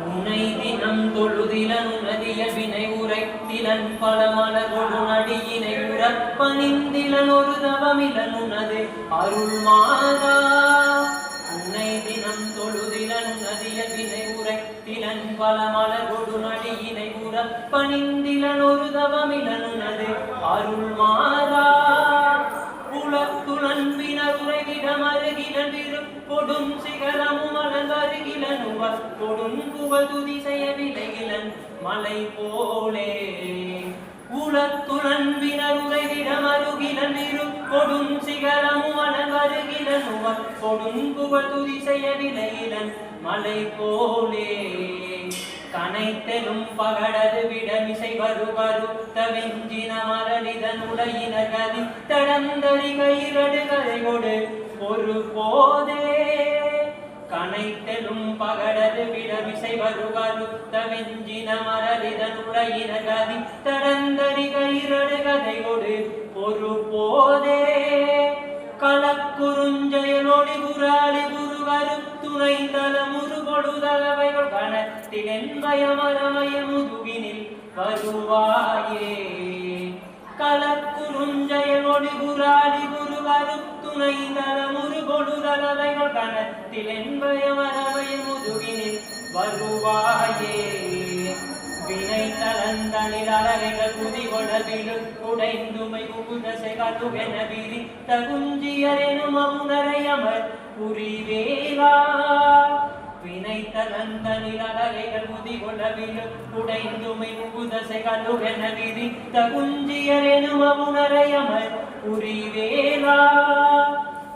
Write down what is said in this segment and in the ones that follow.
உன்னை தினம் தொழுதிலன் உனதிய வினை உரைத்திலன் பலமலர் கொடு நடியினை உறப்பணிந்திலன் ஒரு தவமிலன் உனது அருள் மாறா. உன்னை தினம் தொழுதிலன் உனதிய வினை உரைத்திலன் பலமலர் கொடு நடியினை உறப்பணிந்திலன் ஒரு தவமிலன் உனது அருள் மாறா. புலத்துளன் பினர் உரைகிடம் அருகிலன் கொடுஞ் சிகரமும் அலங்கருகிலனுவர் கொடுங் புகழ் துதிசெய விலைகிலன் மலை போலே. உலத்துளன் பினர் உரைகிடம் அருகிலன் கொடுஞ் சிகரமும் அலங்கருகிலனுவர் கொடுங் புகழ் துதிசெய விலைகிலன் மலை போலே. கனைத்தெலும் பகடது விடமிசை வருவருத்த வெஞ்சின மரளிதன் உடையின கதி தடந்தறி கயிரடு கதை கொடு ஒரு போதே. கனைத்தெலும் பகடது விடமிசை வருவருத்த வெஞ்சின மரளிதன் உடையின கதி தடந்தறி கயிரடு கதை கொடு ஒரு போதே. கலக்குறுஞ்செயலோடி குராளி குருவரு துணை தலமுரு கொடுதலவைகள் கணத்தில் என்பயமரமய முதுகினில் வருவாயே. கலக்குறுஞ்செயலோடி குராளி குருவரு துணை தலமுரு கொடுதலவைகள் கணத்தில் என்பயமரமய முதுகினில் வருவாயே. வினை தளந்தனில் அழகைகள் புதிகொடவிலும் உடைந்துமை உகுதசை கட்டுவென விரி தகுஞ்சியரெனும் அமுனரையமர் புரிவேலா. வினை தளந்தனில் அழகைகள் புதிகொடவிலும் உடைந்துமை உகுதசை கட்டுவென விரி தகுஞ்சியரெனும் அமுனரையமர் புரிவேலா.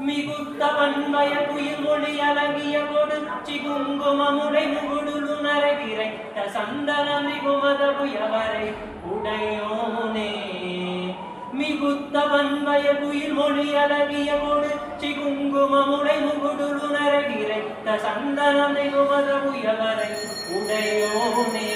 மிகுத்த பண்பய புயல் மொழி அழகிய கொடு சிகுங்குமமுடை முகுடுலு நரகிரை சந்தன மிகுமத புயவரை உடையோனே. மிகுத்த பண்பய புயல் மொழி அழகிய கொடு சிகுங்குமமுடை முகுடுலு நரகிரை சந்தன மிகுமத புயவரை உடையோனே.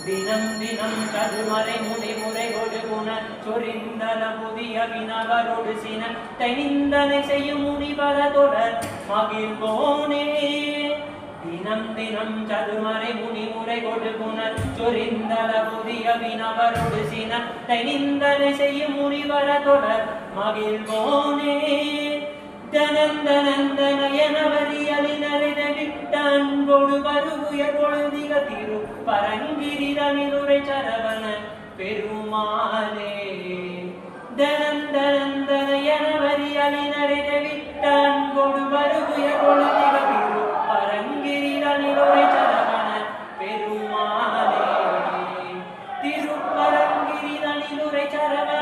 தினம் தினம் கதுமறை முடிமுறை கொடு குண சொரிந்தன புதிய வினவரோடு சின தனிந்தனை செய்யும் முனிவர தொடர் மகிழ்வோனே. தினம் தினம் சதுமறை முனிமுறை கொடு குண சொரிந்தன புதிய வினவரோடு சின தனிந்தனை செய்யும் முனிவர தொடர் மகிழ்வோனே. தனந்தனந்தனயனவரியலினரிடவிட்டன்பொடு வருகுய பொழுதிக திரு பரங்கிரிதனிலுரை சரவண பெருமாளே. தனந்தனந்தனயனவரியலினரிடவிட்டன்பொடு வருகுய பொழுதிக திரு பரங்கிரிதனிலுரை சரவண பெருமாளே. திருப்பரங்கிரிதனிலுரை சரவண